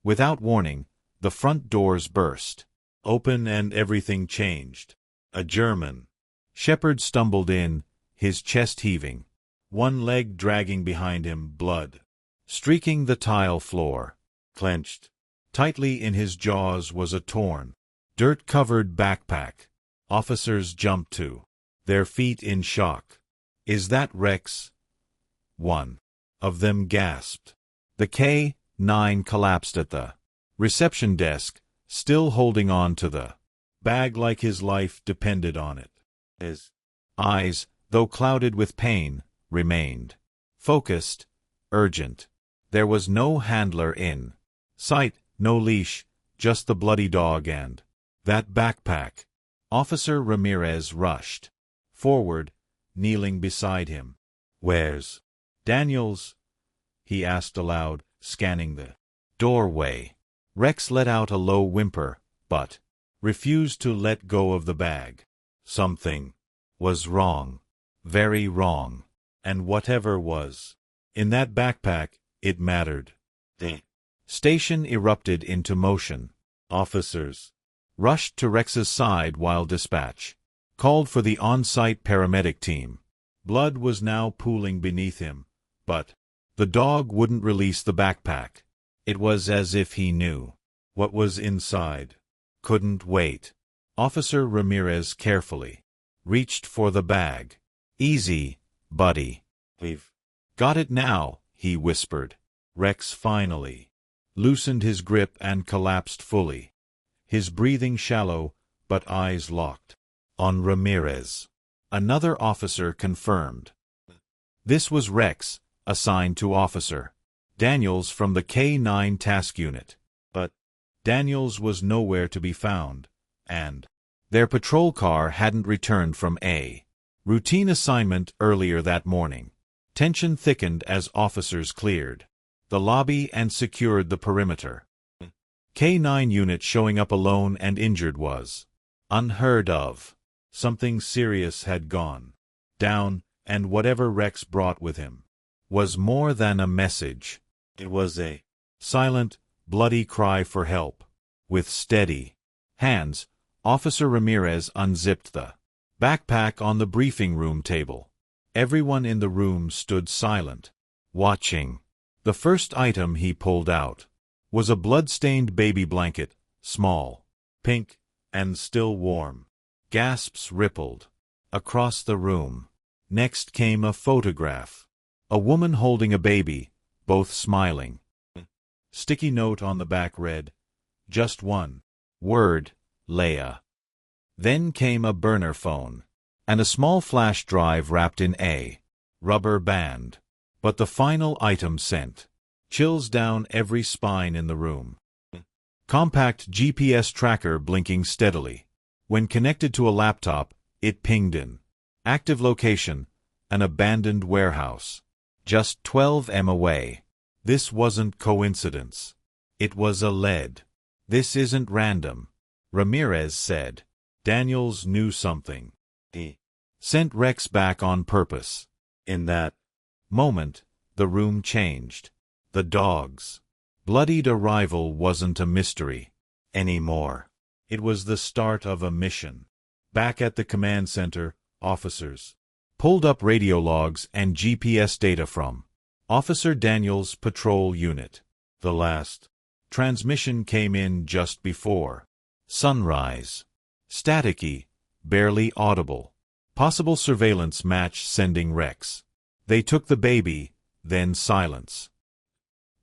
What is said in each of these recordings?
Without warning, the front doors burst open and everything changed. A German shepherd stumbled in, his chest heaving, one leg dragging behind him, blood streaking the tile floor. Clenched tightly in his jaws was a torn, dirt-covered backpack. Officers jumped to their feet in shock. "Is that Rex?" one of them gasped. The K-9 collapsed at the reception desk, still holding on to the bag like his life depended on it. His eyes, though clouded with pain, remained focused, urgent. There was no handler in sight, no leash, just the bloody dog and that backpack. Officer Ramirez rushed forward, kneeling beside him. "Where's Daniels?" he asked aloud, scanning the doorway. Rex let out a low whimper, but refused to let go of the bag. Something was wrong, very wrong, and whatever was in that backpack, it mattered. The station erupted into motion. Officers rushed to Rex's side while dispatch called for the on-site paramedic team. Blood was now pooling beneath him, but the dog wouldn't release the backpack. It was as if he knew what was inside. Couldn't wait. Officer Ramirez carefully reached for the bag. "Easy, buddy. We've got it now," he whispered. Rex finally loosened his grip and collapsed fully, his breathing shallow but eyes locked on Ramirez. Another officer confirmed. This was Rex, assigned to Officer Daniels from the K-9 task unit. But Daniels was nowhere to be found, and their patrol car hadn't returned from a routine assignment earlier that morning. Tension thickened as officers cleared the lobby and secured the perimeter. K-9 unit showing up alone and injured was unheard of. Something serious had gone down, and whatever Rex brought with him was more than a message. It was a silent, bloody cry for help. With steady hands, Officer Ramirez unzipped the backpack on the briefing room table. Everyone in the room stood silent, watching. The first item he pulled out was a blood-stained baby blanket, small, pink, and still warm. Gasps rippled across the room. Next came a photograph. A woman holding a baby, both smiling. Sticky note on the back read, "Just one word, Leia." Then came a burner phone, and a small flash drive wrapped in a rubber band. But the final item sent chills down every spine in the room. Compact GPS tracker blinking steadily. When connected to a laptop, it pinged in active location, an abandoned warehouse, just 12 m away. This wasn't coincidence. It was a lead. "This isn't random," Ramirez said. Daniels knew something. He sent Rex back on purpose. In that moment, the room changed. The dog's bloodied arrival wasn't a mystery anymore. It was the start of a mission. Back at the command center, officers pulled up radio logs and GPS data from Officer Daniels' patrol unit. The last transmission came in just before sunrise. Staticky, barely audible. Possible surveillance match sending Rex. They took the baby, then silence.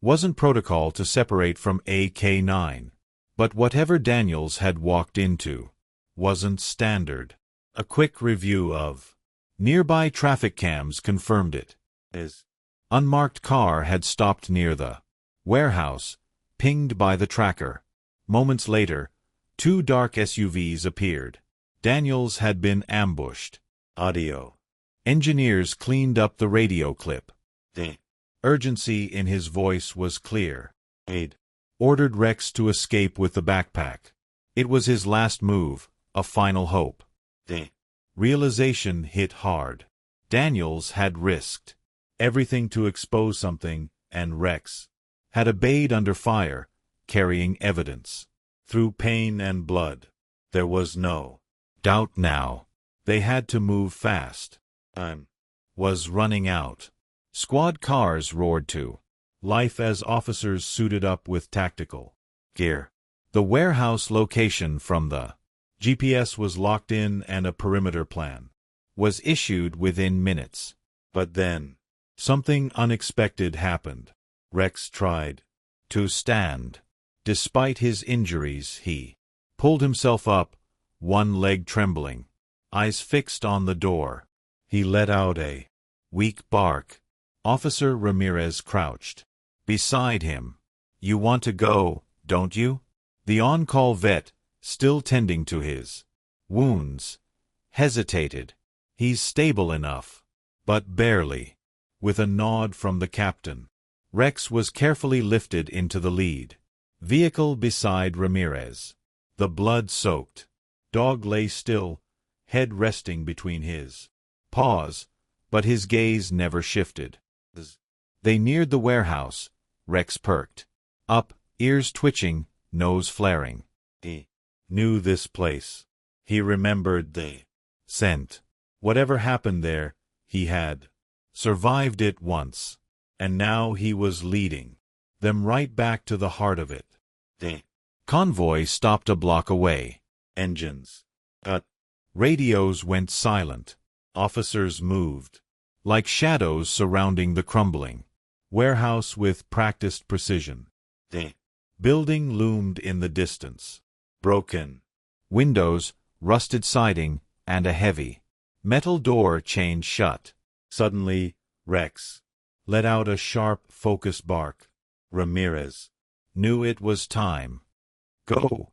Wasn't protocol to separate from AK-9. But whatever Daniels had walked into wasn't standard. A quick review of nearby traffic cams confirmed it. His unmarked car had stopped near the warehouse, pinged by the tracker. Moments later, 2 dark SUVs appeared. Daniels had been ambushed. Audio engineers cleaned up the radio clip. The urgency in his voice was clear. He'd ordered Rex to escape with the backpack. It was his last move, a final hope. The realization hit hard. Daniels had risked everything to expose something, and Rex had obeyed under fire, carrying evidence. Through pain and blood, there was no doubt now. They had to move fast. Time was running out. Squad cars roared to life as officers suited up with tactical gear. The warehouse location from the GPS was locked in and a perimeter plan was issued within minutes. But then, something unexpected happened. Rex tried to stand. Despite his injuries, he pulled himself up, one leg trembling, eyes fixed on the door. He let out a weak bark. Officer Ramirez crouched beside him. "You want to go, don't you?" The on-call vet, still tending to his wounds, hesitated. "He's stable enough, but barely." With a nod from the captain, Rex was carefully lifted into the lead vehicle beside Ramirez. The blood-soaked dog lay still, head resting between his paws, but his gaze never shifted. They neared the warehouse. Rex perked up, ears twitching, nose flaring. He knew this place. He remembered the scent. Whatever happened there, he had survived it once, and now he was leading them right back to the heart of it. The convoy stopped a block away. Engines cut. Radios went silent. Officers moved like shadows surrounding the crumbling warehouse with practiced precision. The building loomed in the distance. Broken windows, rusted siding, and a heavy metal door chained shut. Suddenly, Rex let out a sharp, focused bark. Ramirez knew it was time. "Go!"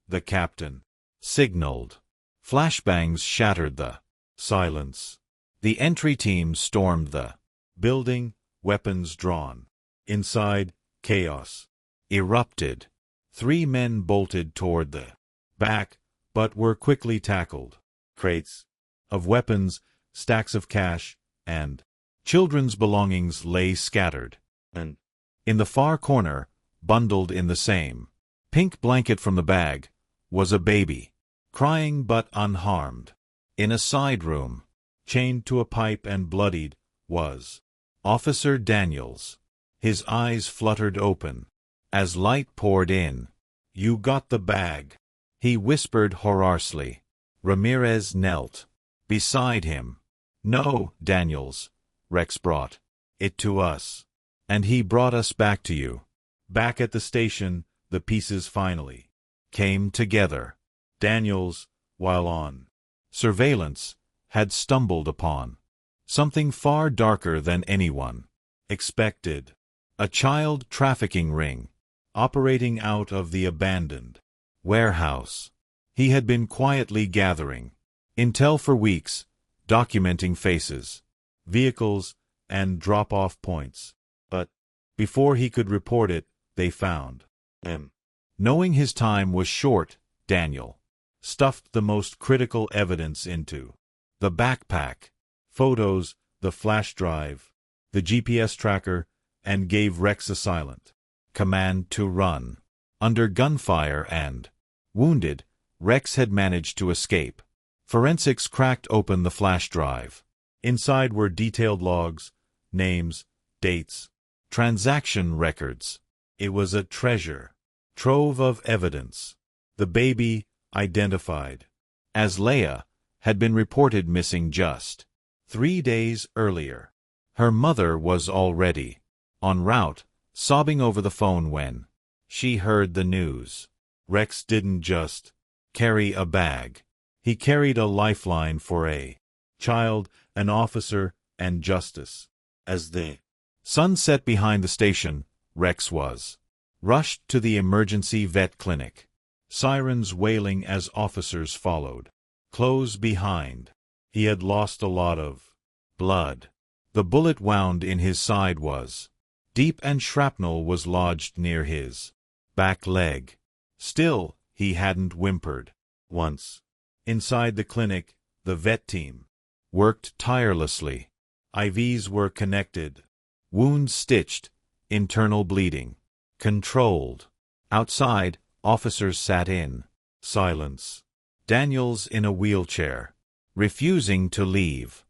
the captain signaled. Flashbangs shattered the silence. The entry team stormed the building, weapons drawn. Inside, chaos erupted. 3 men bolted toward the back, but were quickly tackled. Crates of weapons, stacks of cash, and children's belongings lay scattered. And in the far corner, bundled in the same pink blanket from the bag, was a baby, crying but unharmed. In a side room, chained to a pipe and bloodied, was Officer Daniels. His eyes fluttered open as light poured in. "You got the bag," he whispered hoarsely. Ramirez knelt beside him. "No, Daniels." Rex brought it to us. "And he brought us back to you." Back at the station, the pieces finally came together. Daniels, while on surveillance, had stumbled upon something far darker than anyone expected. A child trafficking ring, operating out of the abandoned warehouse. He had been quietly gathering intel for weeks, documenting faces, vehicles, and drop-off points. But before he could report it, they found him. Knowing his time was short, Daniel stuffed the most critical evidence into the backpack: photos, the flash drive, the GPS tracker, and gave Rex a silent command to run. Under gunfire and wounded, Rex had managed to escape. Forensics cracked open the flash drive. Inside were detailed logs, names, dates, transaction records. It was a treasure trove of evidence. The baby, identified as Leia, had been reported missing just 3 days earlier. Her mother was already en route, sobbing over the phone when she heard the news. Rex didn't just carry a bag. He carried a lifeline for a child, an officer, and justice. As the sun set behind the station, Rex was rushed to the emergency vet clinic. Sirens wailing as officers followed close behind. He had lost a lot of blood. The bullet wound in his side was deep and shrapnel was lodged near his back leg. Still, he hadn't whimpered once. Inside the clinic, the vet team worked tirelessly. IVs were connected, wounds stitched, internal bleeding controlled. Outside, officers sat in silence. Daniels in a wheelchair, refusing to leave.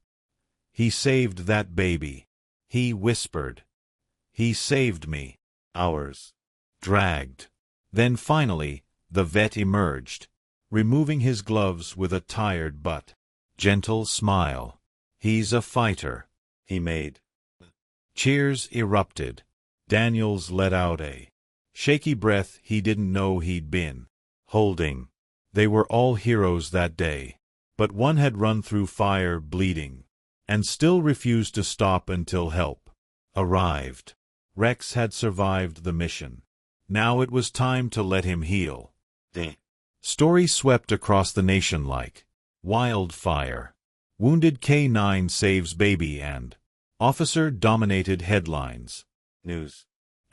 "He saved that baby," he whispered. "He saved me." Hours dragged. Then finally, the vet emerged, removing his gloves with a tired but gentle smile. "He's a fighter," he made. Cheers erupted. Daniels let out a shaky breath he didn't know he'd been holding. They were all heroes that day, but one had run through fire bleeding, and still refused to stop until help arrived. Rex had survived the mission. Now it was time to let him heal. The story swept across the nation like wildfire. Wounded K9 saves baby and officer dominated headlines. News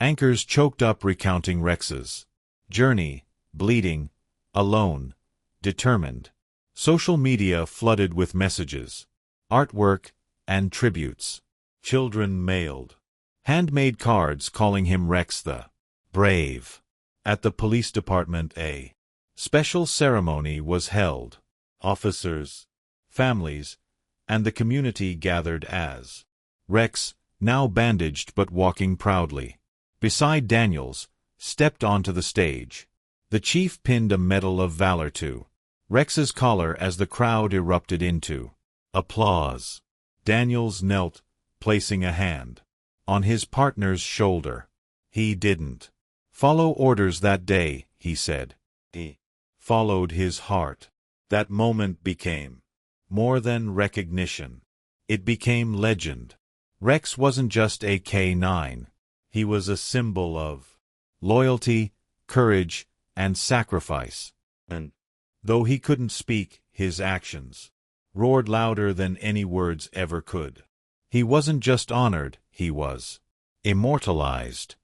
anchors choked up recounting Rex's journey, bleeding, alone, determined. Social media flooded with messages, artwork, and tributes. Children mailed handmade cards calling him Rex the Brave. At the police department, a special ceremony was held. Officers, families, and the community gathered as Rex, now bandaged but walking proudly beside Daniels, stepped onto the stage. The chief pinned a Medal of Valor to Rex's collar as the crowd erupted into applause. Daniels knelt, placing a hand on his partner's shoulder. He didn't follow orders that day, he said. He followed his heart. That moment became more than recognition. It became legend. Rex wasn't just a K9. He was a symbol of loyalty, courage, and sacrifice. And though he couldn't speak, his actions roared louder than any words ever could. He wasn't just honored, he was immortalized.